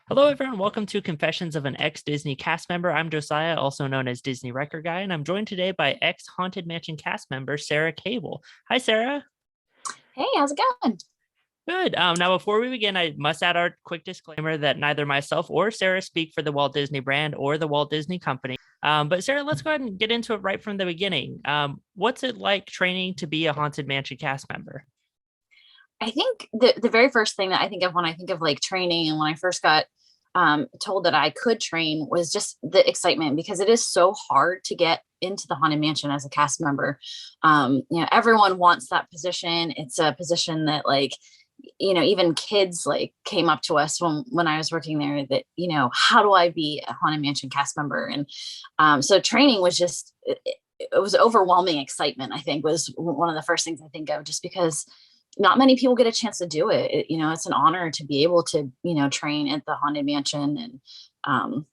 Hello, everyone. Welcome to Confessions of an Ex-Disney cast member. I'm Josiah, also known as Disney Record Guy, and I'm joined today by ex-Haunted Mansion cast member Sarah Cable. Hi, Sarah. Hey, how's it going? Good. Now, before we begin, I must add our quick disclaimer that neither myself or Sarah speak for the Walt Disney brand or the Walt Disney Company. But Sarah, let's go ahead and get into it right from the beginning. What's it like training to be a Haunted Mansion cast member? I think the very first thing that I think of when I think of like training and when I first got told that I could train was just the excitement because it is so hard to get into the Haunted Mansion as a cast member. Everyone wants that position. It's a position that even kids like came up to us when I was working there that, how do I be a Haunted Mansion cast member? And so training was just, it was overwhelming excitement, I think was one of the first things I think of just because not many people get a chance to do it. It's an honor to be able to, train at the Haunted Mansion. And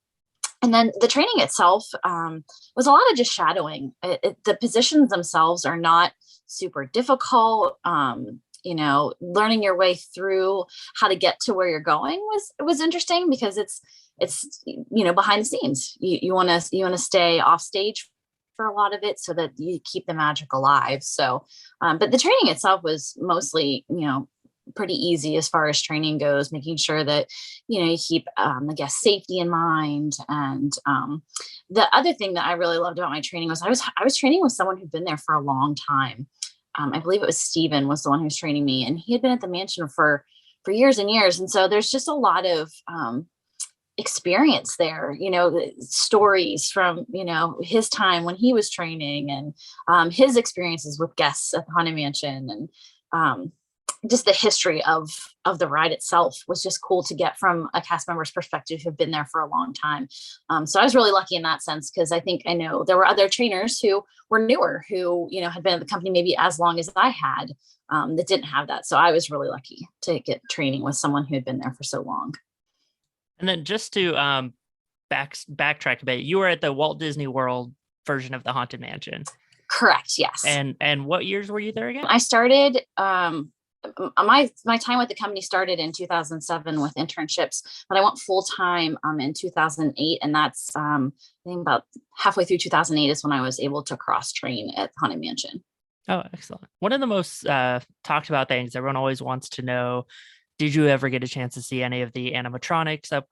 then the training itself was a lot of just shadowing. The positions themselves are not super difficult. Learning your way through how to get to where you're going was interesting because it's behind the scenes. You want to stay off stage for a lot of it so that you keep the magic alive. So, but the training itself was mostly, pretty easy as far as training goes, making sure that, you keep the guest safety in mind. And the other thing that I really loved about my training was I was training with someone who'd been there for a long time. I believe it was Steven was the one who was training me, and he had been at the mansion for years and years. And so there's just a lot of experience there, stories from, his time when he was training and his experiences with guests at the Haunted Mansion and just the history of the ride itself was just cool to get from a cast member's perspective who've been there for a long time. So I was really lucky in that sense because I know there were other trainers who were newer who, had been at the company maybe as long as I had that didn't have that. So I was really lucky to get training with someone who had been there for so long. And then just to backtrack a bit, you were at the Walt Disney World version of the Haunted Mansion. Correct. Yes. And what years were you there again? I started my time with the company started in 2007 with internships, but I went full time in 2008, and that's I think about halfway through 2008 is when I was able to cross train at Haunted Mansion. Oh, excellent. One of the most talked about things everyone always wants to know, did you ever get a chance to see any of the animatronics up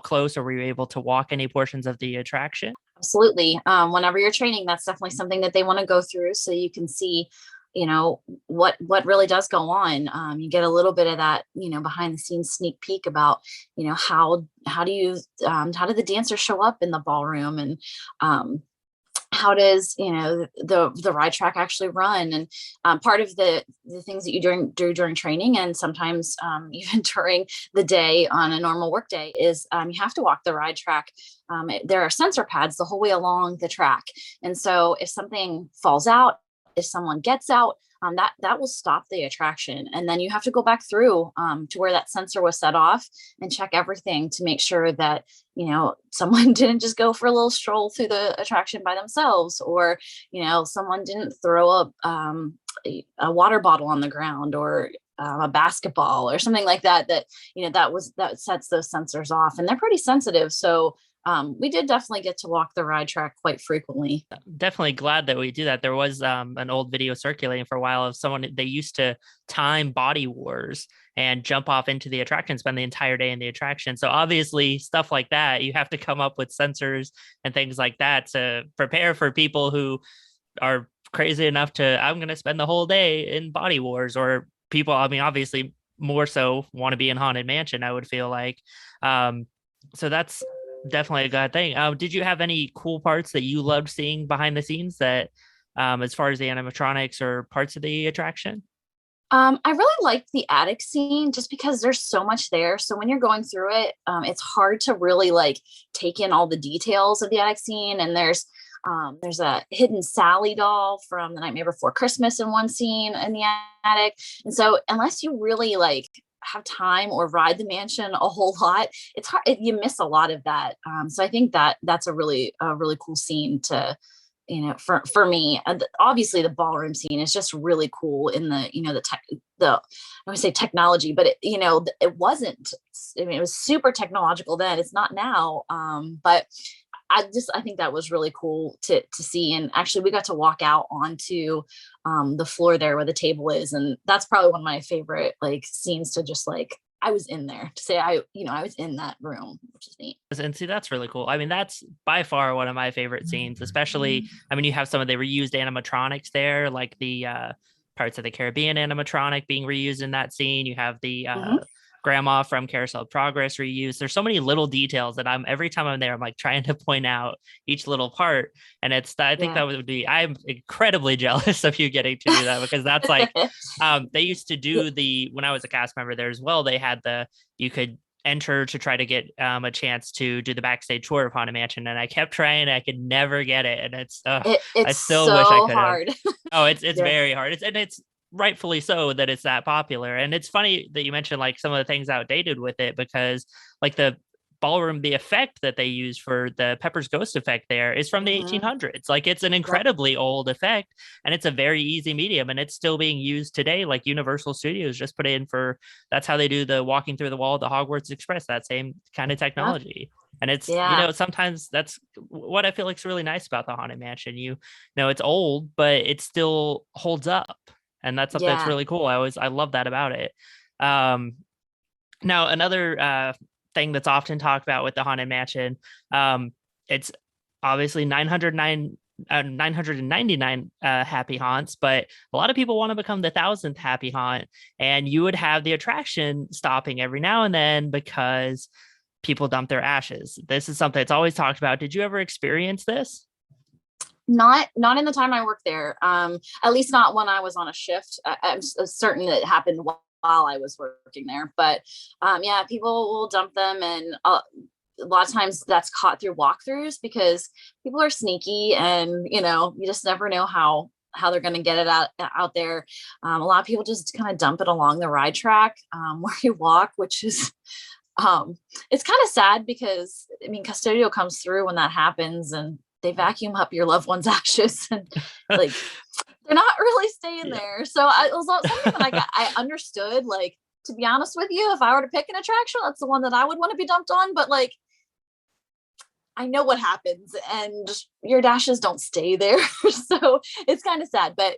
close, or were you able to walk any portions of the attraction? Absolutely. Whenever you're training, that's definitely something that they want to go through so you can see, what really does go on. You get a little bit of that, behind the scenes sneak peek about, how do the dancers show up in the ballroom, and how does the ride track actually run, and part of the things that you do during training, and sometimes even during the day on a normal work day, is you have to walk the ride track. There are sensor pads the whole way along the track, and so if something falls out, if someone gets out, that will stop the attraction, and then you have to go back through to where that sensor was set off and check everything to make sure that someone didn't just go for a little stroll through the attraction by themselves, or someone didn't throw up a water bottle on the ground, or a basketball or something like that that sets those sensors off, and they're pretty sensitive. So we did definitely get to walk the ride track quite frequently. Definitely glad that we do that. There was an old video circulating for a while of someone, they used to time Body Wars and jump off into the attraction, spend the entire day in the attraction. So obviously stuff like that, you have to come up with sensors and things like that to prepare for people who are crazy enough to, I'm going to spend the whole day in Body Wars, or people, I mean, obviously more so want to be in Haunted Mansion, I would feel like. So that's definitely a good thing. Did you have any cool parts that you loved seeing behind the scenes that, as far as the animatronics or parts of the attraction? I really liked the attic scene just because there's so much there. So when you're going through it, it's hard to really take in all the details of the attic scene. And there's a hidden Sally doll from The Nightmare Before Christmas in one scene in the attic. And so unless you really have time or ride the mansion a whole lot, it's hard. You miss a lot of that. So I think that's a really cool scene to for me, obviously the ballroom scene is just really cool in the, I would say technology, but it wasn't, I mean, it was super technological then. It's not now. But I think that was really cool to see. And actually we got to walk out onto the floor there where the table is. And that's probably one of my favorite like scenes to just like, I was in there to say I was in that room, which is neat. And see, that's really cool. I mean, that's by far one of my favorite scenes, especially, I mean, you have some of the reused animatronics there, like the parts of the Caribbean animatronic being reused in that scene. You have the grandma from Carousel of Progress reused. There's so many little details that every time I'm there, I'm like trying to point out each little part. And I think that would be, I'm incredibly jealous of you getting to do that, because that's like, they used to do when I was a cast member there as well, they had you could enter to try to get a chance to do the backstage tour of Haunted Mansion, and I kept trying. I could never get it, and it's I still so wish I could hard. Oh, it's very hard. It's rightfully so that it's that popular. And it's funny that you mentioned like some of the things outdated with it, because like the ballroom, the effect that they use for the Pepper's Ghost effect there is from the 1800s. Like it's an incredibly old effect, and it's a very easy medium, and it's still being used today. Like Universal Studios just put in that's how they do the walking through the wall of the Hogwarts Express, that same kind of technology. And it's, sometimes that's what I feel like is really nice about the Haunted Mansion. It's old, but it still holds up. And that's something that's really cool. I love that about it. Now another thing that's often talked about with the Haunted Mansion, it's obviously 999 happy haunts, but a lot of people want to become the 1,000th happy haunt, and you would have the attraction stopping every now and then because people dump their ashes. This is something that's always talked about. Did you ever experience this? Not in the time I worked there. At least not when I was on a shift. I'm certain that it happened while I was working there. But people will dump them, and a lot of times that's caught through walkthroughs because people are sneaky, and you just never know how they're going to get it out there. A lot of people just kind of dump it along the ride track where you walk, which is it's kind of sad because I mean custodial comes through when that happens, and they vacuum up your loved one's ashes, and like they're not really staying there. So it was something that I understood. Like, to be honest with you, if I were to pick an attraction, that's the one that I would want to be dumped on. But like, I know what happens, and your ashes don't stay there, so it's kind of sad. But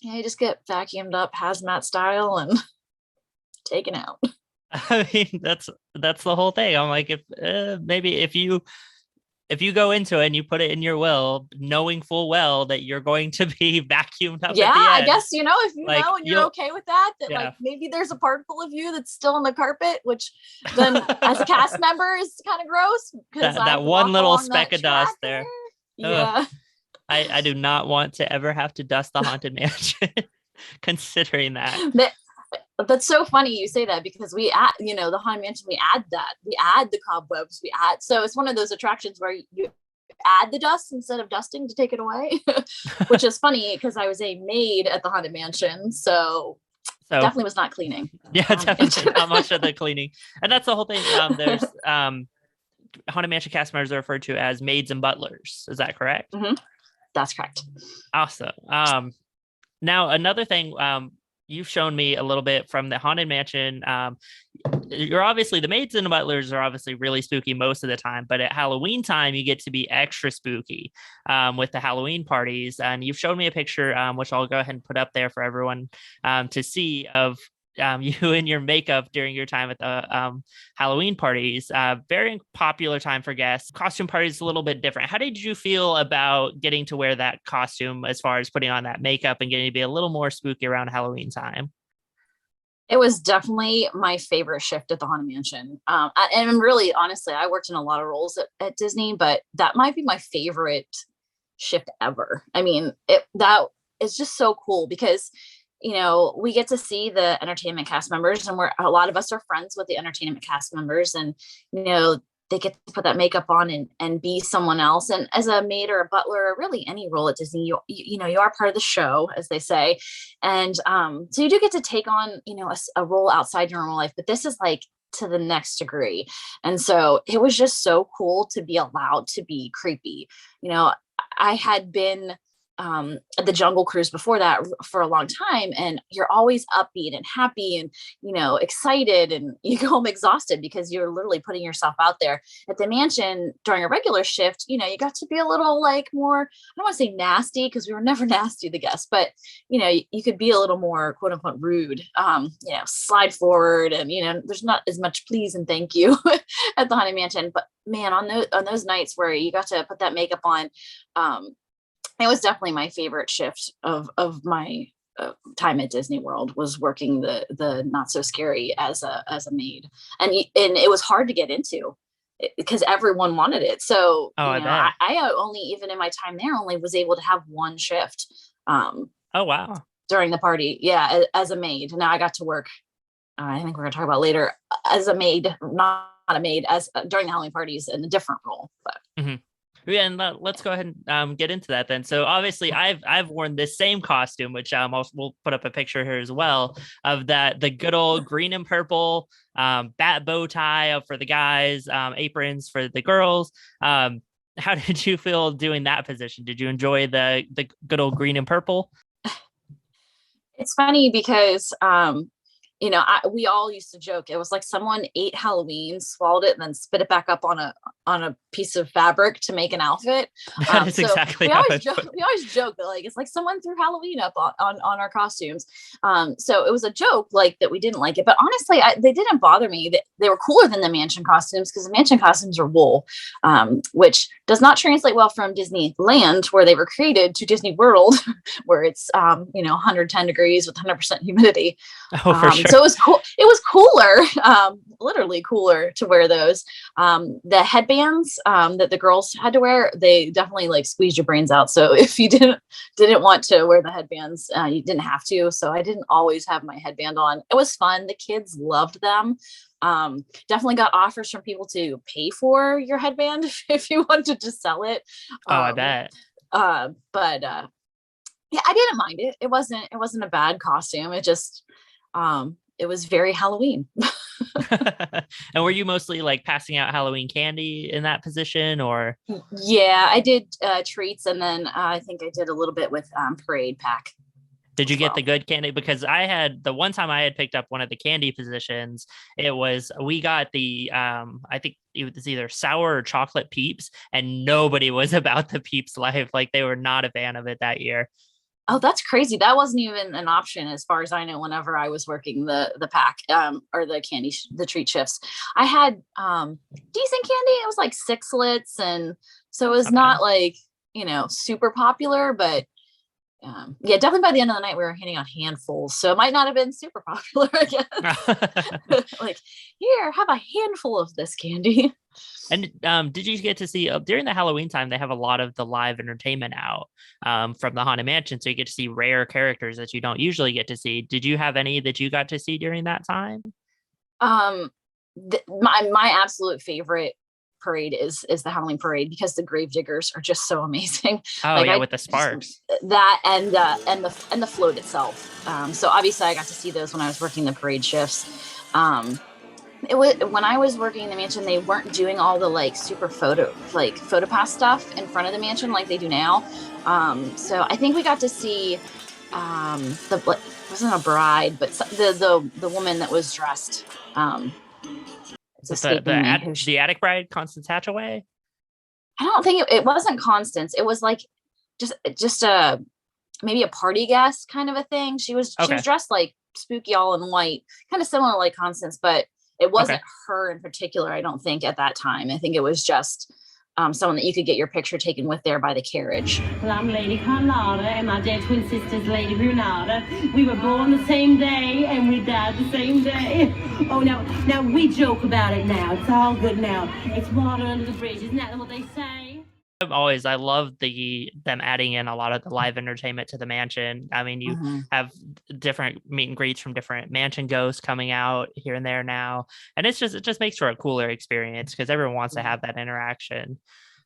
you just get vacuumed up hazmat style and taken out. I mean, that's the whole thing. I'm like, maybe if you go into it and you put it in your will, knowing full well that you're going to be vacuumed up. Yeah, at the end, I guess, if like, know and you're okay with that, like maybe there's a particle of you that's still on the carpet, which then as a cast member is kind of gross because that one little speck of dust there. Yeah. I do not want to ever have to dust the Haunted Mansion, considering that. That's so funny you say that, because we add, the Haunted Mansion, we add the cobwebs, so it's one of those attractions where you add the dust instead of dusting to take it away, which is funny because I was a maid at the Haunted Mansion, so definitely was not cleaning. Yeah, definitely not much of the cleaning. And that's the whole thing. There's Haunted Mansion cast members are referred to as maids and butlers. Is that correct? Mm-hmm. That's correct. Awesome. Now another thing, you've shown me a little bit from the Haunted Mansion. You're obviously, the maids and the butlers are obviously really spooky most of the time, but at Halloween time, you get to be extra spooky with the Halloween parties. And you've shown me a picture, which I'll go ahead and put up there for everyone to see, of you and your makeup during your time at the Halloween parties. Very popular time for guests. Costume parties a little bit different. How did you feel about getting to wear that costume, as far as putting on that makeup and getting to be a little more spooky around Halloween time? It was definitely my favorite shift at the Haunted Mansion. And really, honestly, I worked in a lot of roles at Disney, but that might be my favorite shift ever. I mean, that is just so cool because we get to see the entertainment cast members, and a lot of us are friends with the entertainment cast members, and they get to put that makeup on and be someone else. And as a maid or a butler, or really any role at Disney, you are part of the show, as they say. And so you do get to take on a role outside your normal life, but this is like to the next degree. And so it was just so cool to be allowed to be creepy. I had been at the Jungle Cruise before that for a long time, and you're always upbeat and happy and excited, and you go home exhausted because you're literally putting yourself out there. At the mansion during a regular shift, you got to be a little like more, I don't want to say nasty because we were never nasty to the guests, but you could be a little more quote unquote rude, slide forward, and there's not as much please and thank you at the Haunted Mansion. But man, on those nights where you got to put that makeup on, it was definitely my favorite shift of my time at Disney World, was working the not so scary as a maid, and it was hard to get into because everyone wanted it. So Oh, I bet. I only, even in my time there, only was able to have one shift Oh, wow. during the party. Yeah, as a maid. Now I got to work. I think we're gonna talk about later, as a maid, not a maid, as during the Halloween parties in a different role, but. Mhm. Yeah, and let's go ahead and get into that then. So obviously, I've worn this same costume, which we'll put up a picture here as well of that, the good old green and purple bat bow tie for the guys, aprons for the girls. How did you feel doing that position? Did you enjoy the good old green and purple? It's funny because we all used to joke. It was like someone ate Halloween, swallowed it, and then spit it back up on a piece of fabric to make an outfit. That is So exactly we how always it joke. put. We always joke that like it's like someone threw Halloween up on our costumes. So it was a joke like that we didn't like it, but honestly, they didn't bother me. They were cooler than the mansion costumes because the mansion costumes are wool, which does not translate well from Disneyland, where they were created, to Disney World, where it's 110 degrees with 100% humidity. Oh, for sure. So it was cool. It was cooler, literally cooler to wear those. The headbands that the girls had to wear, they definitely like squeezed your brains out. So if you didn't want to wear the headbands, you didn't have to. So I didn't always have my headband on. It was fun. The kids loved them. Definitely got offers from people to pay for your headband if you wanted to sell it. Oh, I bet. But yeah, I didn't mind it. It wasn't a bad costume. It was very Halloween. And were you mostly like passing out Halloween candy in that position, or? Yeah, I did treats, and then I think I did a little bit with parade pack Did you as get the well. good candy? Because I had the one time I had picked up one of the candy positions, we got the I think it was either sour or chocolate peeps, and nobody was about the peeps life. Like they were not a fan of it that year. Oh, that's crazy. That wasn't even an option as far as I know whenever I was working the pack or the the treat shifts. I had decent candy. It was like sixlets, and so it was Not bad. not like, super popular, but yeah, definitely by the end of the night we were handing out handfuls. So it might not have been super popular, I guess. Like, here, have a handful of this candy. And did you get to see during the Halloween time? They have a lot of the live entertainment out from the Haunted Mansion, so you get to see rare characters that you don't usually get to see. Did you have any that you got to see during that time? Um, my absolute favorite parade is the Halloween parade because the grave diggers are just so amazing. Oh Like yeah, I with the sparks. that and the float itself. So obviously I got to see those when I was working the parade shifts. It was when I was working in the mansion, they weren't doing all the like super photo pass stuff in front of the mansion like they do now. So I think we got to see the wasn't a bride, but the woman that was dressed. It's With the escaping me. the attic bride, Constance Hatchaway. I don't think it wasn't Constance. It was like just a maybe a party guest kind of a thing. She was Okay, dressed like spooky all in white, kind of similar like Constance, but it okay. wasn't her in particular. I don't think at that time. I think it was just someone that you could get your picture taken with there by the carriage. Well, I'm Lady Carlotta, and my dead twin sister's Lady Brunada. We were born the same day, and we died the same day. Oh, now we joke about it now. It's all good now. It's water under the bridge. Isn't that what they say? I love them adding in a lot of the live entertainment to the mansion. I mean, you Mhm. have different meet and greets from different mansion ghosts coming out here and there now, and it just makes for a cooler experience because everyone wants to have that interaction.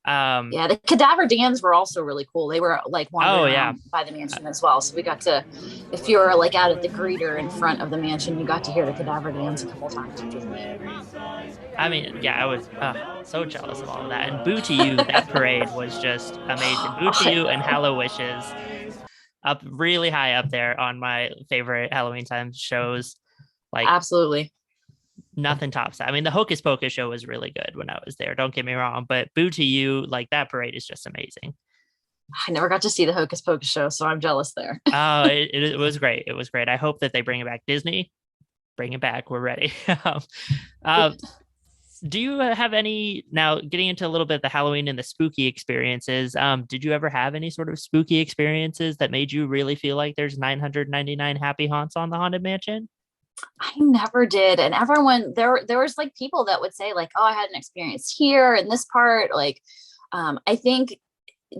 Yeah, the cadaver dans were also really cool. They were like wandering Oh yeah. around by the mansion as well. So we got to, if you were like out at the greeter in front of the mansion, you got to hear the cadaver dans a couple times, which was neat. I mean, yeah, I was so jealous of all of that. And Boo to You, that parade was just amazing. Boo to You and Hallow Wishes up really high up there on my favorite Halloween time shows. Like Absolutely. nothing tops that. I mean, the Hocus Pocus show was really good when I was there. Don't get me wrong, but Boo to You, like that parade is just amazing. I never got to see the Hocus Pocus show, so I'm jealous there. Oh, it was great. It was great. I hope that they bring it back. Disney, bring it back. We're ready. uh, do you have any, now getting into a little bit of the Halloween and the spooky experiences? Did you ever have any sort of spooky experiences that made you really feel like there's 999 happy haunts on the Haunted Mansion? I never did. And everyone there was like people that would say like, oh, I had an experience here in this part. Like, I think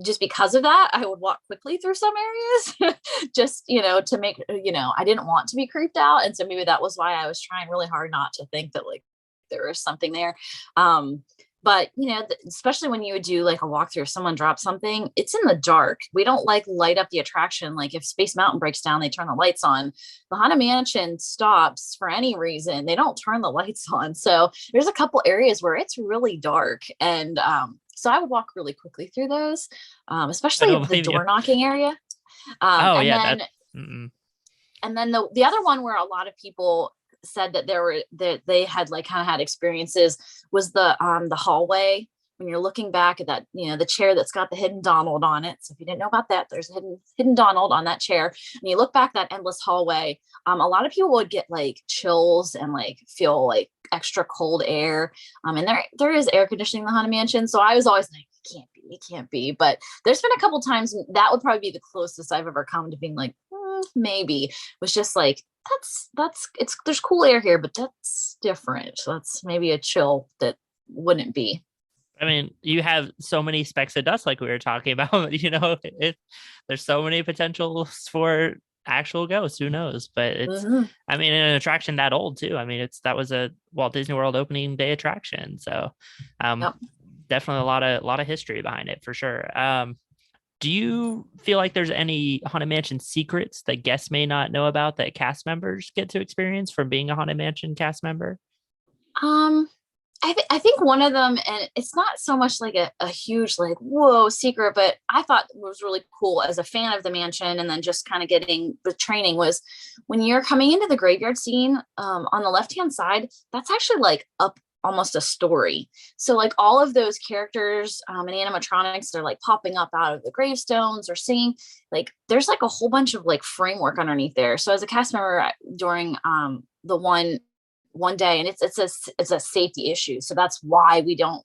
just because of that, I would walk quickly through some areas just, to make, I didn't want to be creeped out. And so maybe that was why I was trying really hard not to think that like there was something there. But especially when you would do like a walkthrough, if someone drops something, it's in the dark. We don't like light up the attraction. Like if Space Mountain breaks down, they turn the lights on. The Haunted Mansion stops for any reason. They don't turn the lights on. So there's a couple areas where it's really dark. And so I would walk really quickly through those, especially the door knocking area. And then the other one where a lot of people said that they had like kind of had experiences was the hallway when you're looking back at that, the chair that's got the hidden Donald on it. So if you didn't know about that, there's a hidden Donald on that chair. And you look back that endless hallway. A lot of people would get like chills and like feel like extra cold air. And there is air conditioning in the Haunted Mansion. So I was always like, it can't be. But there's been a couple times that would probably be the closest I've ever come to being like, maybe. It was just like, there's cool air here, but that's different. So that's maybe a chill that wouldn't be. I mean, you have so many specks of dust, like we were talking about. There's so many potentials for actual ghosts. Who knows? But it's, I mean, an attraction that old too. I mean, that was a Walt Disney World opening day attraction. So, definitely a lot of history behind it for sure. Do you feel like there's any Haunted Mansion secrets that guests may not know about that cast members get to experience from being a Haunted Mansion cast member? I think one of them, and it's not so much like a huge like whoa secret, but I thought was really cool as a fan of the mansion, and then just kind of getting the training, was when you're coming into the graveyard scene on the left hand side, that's actually like up almost a story. So like all of those characters and animatronics, they're like popping up out of the gravestones or singing. Like there's like a whole bunch of like framework underneath there. So as a cast member during the one day, and it's a safety issue, so that's why we don't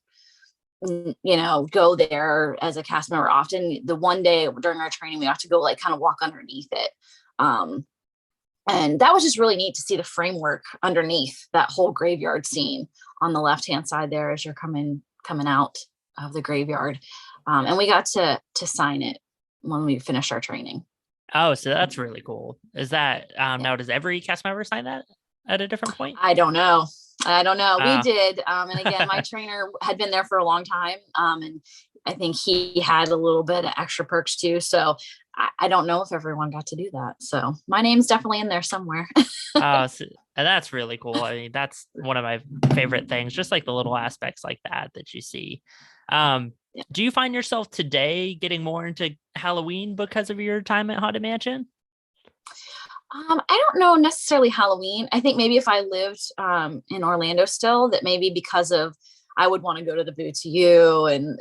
go there as a cast member often. The one day during our training, we have to go like kind of walk underneath it. And that was just really neat to see the framework underneath that whole graveyard scene on the left-hand side there as you're coming out of the graveyard. And we got to sign it when we finished our training. Oh, so that's really cool. Is that, now does every cast member sign that at a different point? I don't know. We did. And again, my trainer had been there for a long time. And I think he had a little bit of extra perks too. So I don't know if everyone got to do that. So my name's definitely in there somewhere. So that's really cool. I mean, that's one of my favorite things, just like the little aspects like that you see. Do you find yourself today getting more into Halloween because of your time at Haunted Mansion? I don't know necessarily Halloween. I think maybe if I lived in Orlando still, that maybe because of I would want to go to the Boo to You and,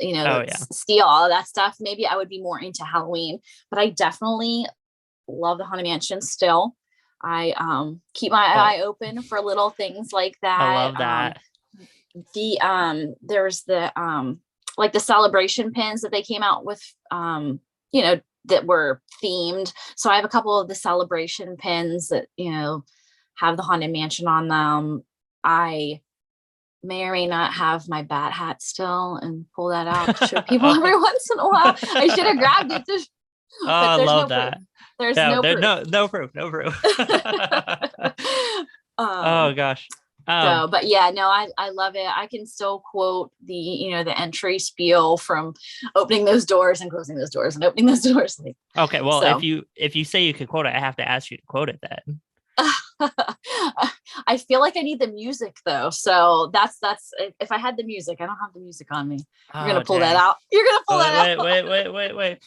see all of that stuff. Maybe I would be more into Halloween, but I definitely love the Haunted Mansion still. I keep my eye open for little things like that. I love that. There's the like the celebration pins that they came out with, that were themed. So I have a couple of the celebration pins that, have the Haunted Mansion on them. I may or may not have my bat hat still and pull that out to show people every once in a while. I should have grabbed it. I love that. There's no proof. No proof. Oh gosh. So, but yeah, no, I love it. I can still quote the entry spiel from opening those doors and closing those doors and opening those doors. Like, Okay, well, so. if you say you could quote it, I have to ask you to quote it then. I feel like I need the music though. So that's if I had the music, I don't have the music on me. You're gonna pull that out. You're gonna pull that out. Wait.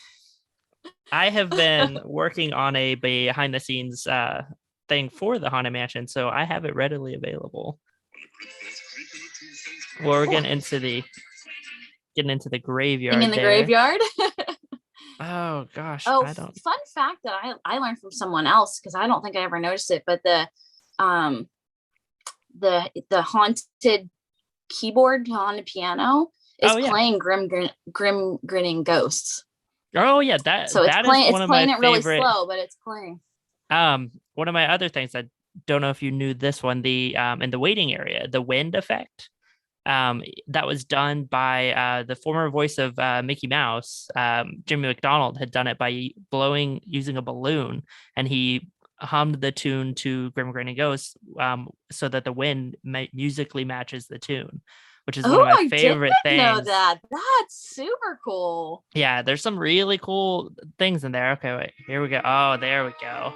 I have been working on a behind the scenes thing for the Haunted Mansion, so I have it readily available. Well, we're getting into the graveyard. In the graveyard. Oh gosh. Oh, I don't. Fun fact that I learned from someone else, because I don't think I ever noticed it, but the haunted keyboard, haunted piano is playing grim grinning ghosts. Oh yeah, that is one of my favorite. Really slow, but it's playing. One of my other things, I don't know if you knew this one, the in the waiting area, the wind effect. That was done by the former voice of Mickey Mouse. Jimmy McDonald had done it by using a balloon, and he hummed the tune to Grim Grinning Ghosts so that the wind musically matches the tune, which is one of my favorite things. Know that. That's super cool. Yeah, there's some really cool things in there. Okay, wait, here we go. Oh, there we go.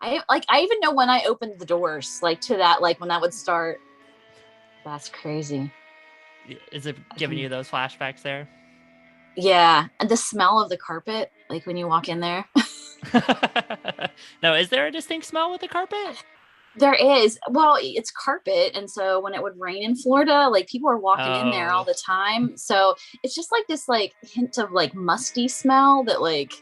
I even know when I opened the doors, like to that, like when that would start. That's crazy. Is it giving you those flashbacks there? Yeah. And the smell of the carpet, like when you walk in there. No, is there a distinct smell with the carpet? There is. Well, it's carpet. And so when it would rain in Florida, like people are walking in there all the time. So it's just like this like hint of like musty smell that like,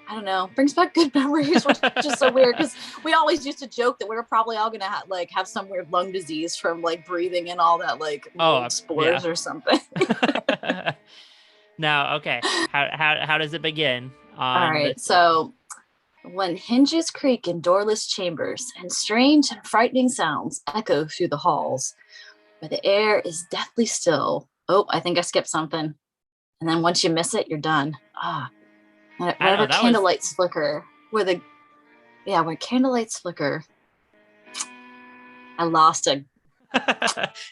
I don't know, brings back good memories, which is just so weird, because we always used to joke that we were probably all gonna have some weird lung disease from like breathing in all that like spores or something. Now, okay, how does it begin? All right, so when hinges creak in doorless chambers and strange and frightening sounds echo through the halls, where the air is deathly still. Oh, I think I skipped something. And then once you miss it, you're done. Wherever candlelights flicker, where candlelights flicker, I lost a.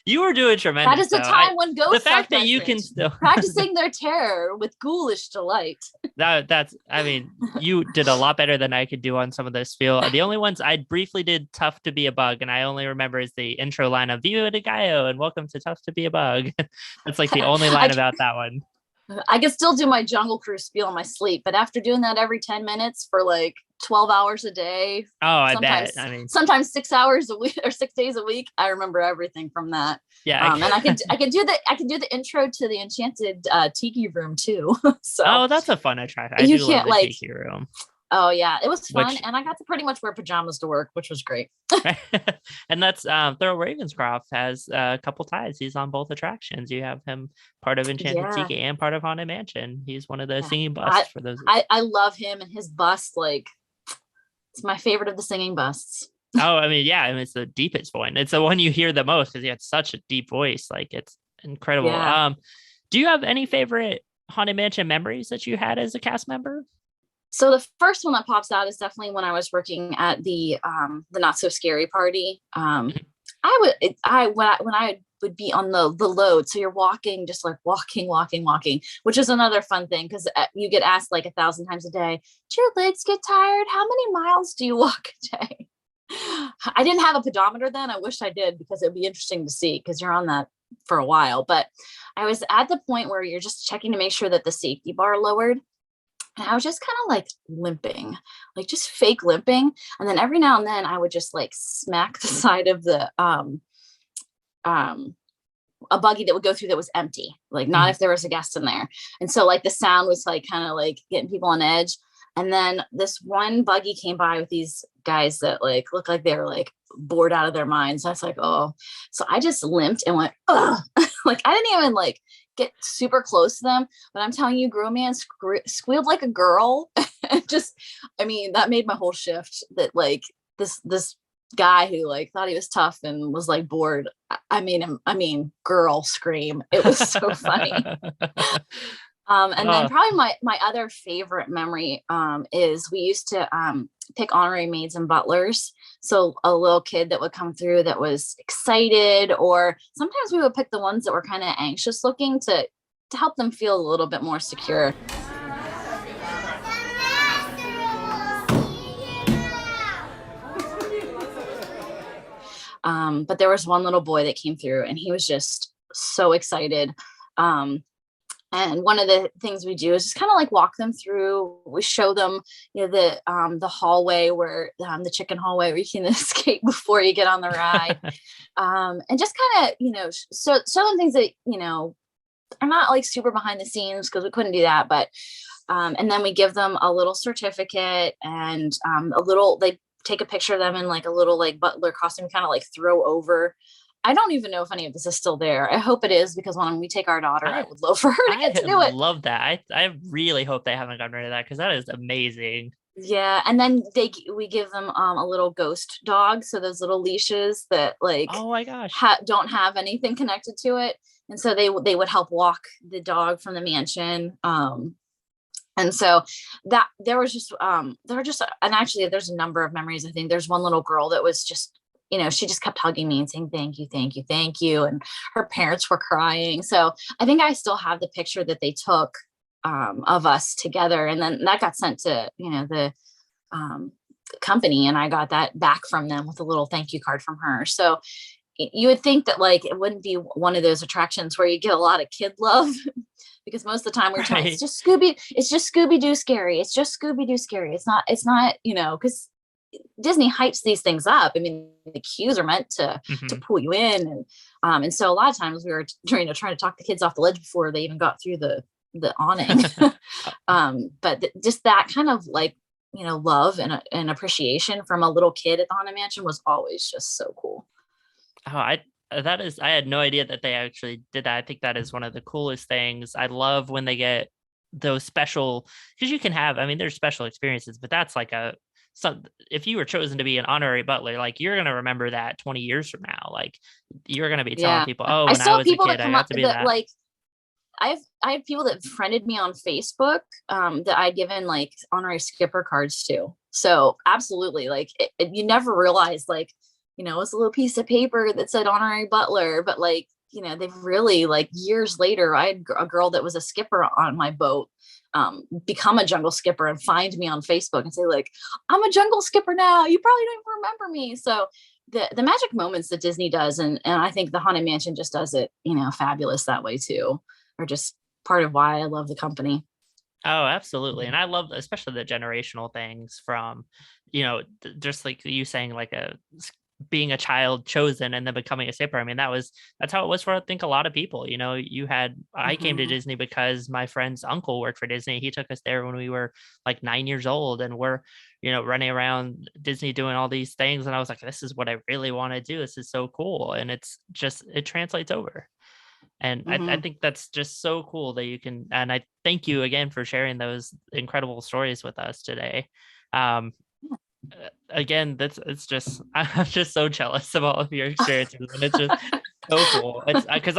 You were doing tremendous. That is the time when ghosts. The fact that you can still practicing their terror with ghoulish delight. That's. I mean, you did a lot better than I could do on some of this feel. The only ones I briefly did "Tough to Be a Bug," and I only remember is the intro line of "Viva de Gallo" and "Welcome to Tough to Be a Bug." That's like the only line about that one. I could still do my Jungle Cruise spiel in my sleep, but after doing that every 10 minutes for like 12 hours a day. Oh, I bet. I mean, sometimes 6 hours a week or 6 days a week. I remember everything from that. Yeah. And I can do the intro to the Enchanted Tiki Room too. So that's a fun attraction. You can't love the Tiki Room. Oh yeah, it was fun, and I got to pretty much wear pajamas to work, which was great. And that's Thurl Ravenscroft has a couple ties. He's on both attractions. You have him part of Enchanted Tiki and part of Haunted Mansion. He's one of the singing busts for those. I love him and his bust. Like, it's my favorite of the singing busts. Oh, I mean, yeah, it's the deepest one. It's the one you hear the most because he had such a deep voice. Like, it's incredible. Yeah. Do you have any favorite Haunted Mansion memories that you had as a cast member? So the first one that pops out is definitely when I was working at the Not So Scary party. When I would be on the load. So you're walking, just like walking, which is another fun thing because you get asked like 1,000 times a day, do your legs get tired? How many miles do you walk a day? I didn't have a pedometer then. I wish I did, because it'd be interesting to see, because you're on that for a while. But I was at the point where you're just checking to make sure that the safety bar lowered. And I was just kind of like limping, like just fake limping. And then every now and then I would just like smack the side of the a buggy that would go through that was empty, like not if there was a guest in there. And so like the sound was like kind of like getting people on edge. And then this one buggy came by with these guys that like looked like they were like bored out of their minds. I was like, oh, so I just limped and went, ugh. Like I didn't even like get super close to them, but I'm telling you, Grow Man squealed like a girl. And that made my whole shift. That like this guy who like thought he was tough and was like bored, I made him girl scream. It was so funny. And then probably my other favorite memory is we used to pick honorary maids and butlers. So a little kid that would come through that was excited, or sometimes we would pick the ones that were kind of anxious looking to help them feel a little bit more secure. But there was one little boy that came through and he was just so excited. And one of the things we do is just kind of like walk them through. We show them, the hallway where the chicken hallway where you can escape before you get on the ride, and just kind of show them things that are not like super behind the scenes because we couldn't do that. But and then we give them a little certificate and they take a picture of them in like a little like butler costume, kind of like throw over. I don't even know if any of this is still there. I hope it is, because when we take our daughter, I would love for her to get to do it. I love that. I really hope they haven't gotten rid of that, because that is amazing. Yeah, and then we give them a little ghost dog, so those little leashes that like, oh my gosh, don't have anything connected to it, and so they would help walk the dog from the mansion. And so that there were just, and actually there's a number of memories. I think there's one little girl that was just, she just kept hugging me and saying, thank you, thank you, thank you. And her parents were crying. So I think I still have the picture that they took of us together. And then that got sent to, the company, and I got that back from them with a little thank you card from her. So you would think that like, it wouldn't be one of those attractions where you get a lot of kid love, because most of the time we're trying, it's just Scooby-Doo scary. It's just Scooby-Doo scary. It's not, because Disney hypes these things up. I mean, the cues are meant to pull you in, and so a lot of times we were trying to talk the kids off the ledge before they even got through the awning. But just that kind of like love and appreciation from a little kid at the Haunted Mansion was always just so cool. Oh, I had no idea that they actually did that. I think that is one of the coolest things. I love when they get those special, because you can have, there's special experiences, but that's like if you were chosen to be an honorary butler, like you're going to remember that 20 years from now. Like you're going to be telling people, oh, when I was a kid, I got to be that. Like I have people that friended me on Facebook that I'd given like honorary skipper cards to. So absolutely, like you never realize like, it's a little piece of paper that said honorary butler, but like, they've really like years later, I had a girl that was a skipper on my boat become a jungle skipper and find me on Facebook and say like, I'm a jungle skipper now. You probably don't even remember me. So the magic moments that Disney does, and I think the Haunted Mansion just does it, fabulous that way too, are just part of why I love the company. Oh, absolutely. And I love especially the generational things from, just like you saying, like being a child chosen and then becoming a skipper. That's how it was for, I think, a lot of people. I came to Disney because my friend's uncle worked for Disney. He took us there when we were like 9 years old, and we're, running around Disney doing all these things. And I was like, this is what I really want to do. This is so cool. And it translates over. And I think that's just so cool that you can, and I thank you again for sharing those incredible stories with us today. Again, I'm just so jealous of all of your experiences, and it's just so cool. It's because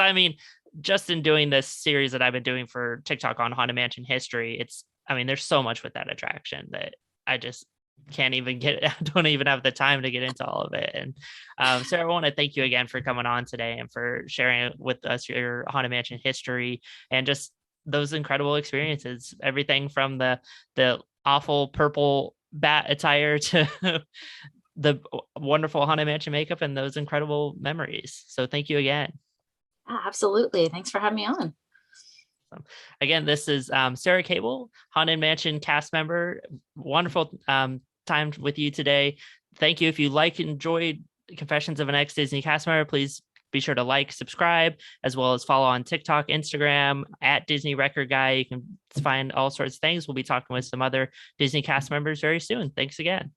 just in doing this series that I've been doing for TikTok on Haunted Mansion history, there's so much with that attraction that I just can't even don't even have the time to get into all of it. And Sarah, I want to thank you again for coming on today and for sharing with us your Haunted Mansion history and just those incredible experiences, everything from the awful purple bat attire to the wonderful Haunted Mansion makeup and those incredible memories. So thank you again. Absolutely. Thanks for having me on. Again, this is Sarah Cable, Haunted Mansion cast member. Wonderful time with you today. Thank you. If you enjoyed Confessions of an Ex-Disney Cast Member, please be sure to like, subscribe, as well as follow on TikTok, Instagram at Disney Record Guy. You can find all sorts of things. We'll be talking with some other Disney cast members very soon. Thanks again.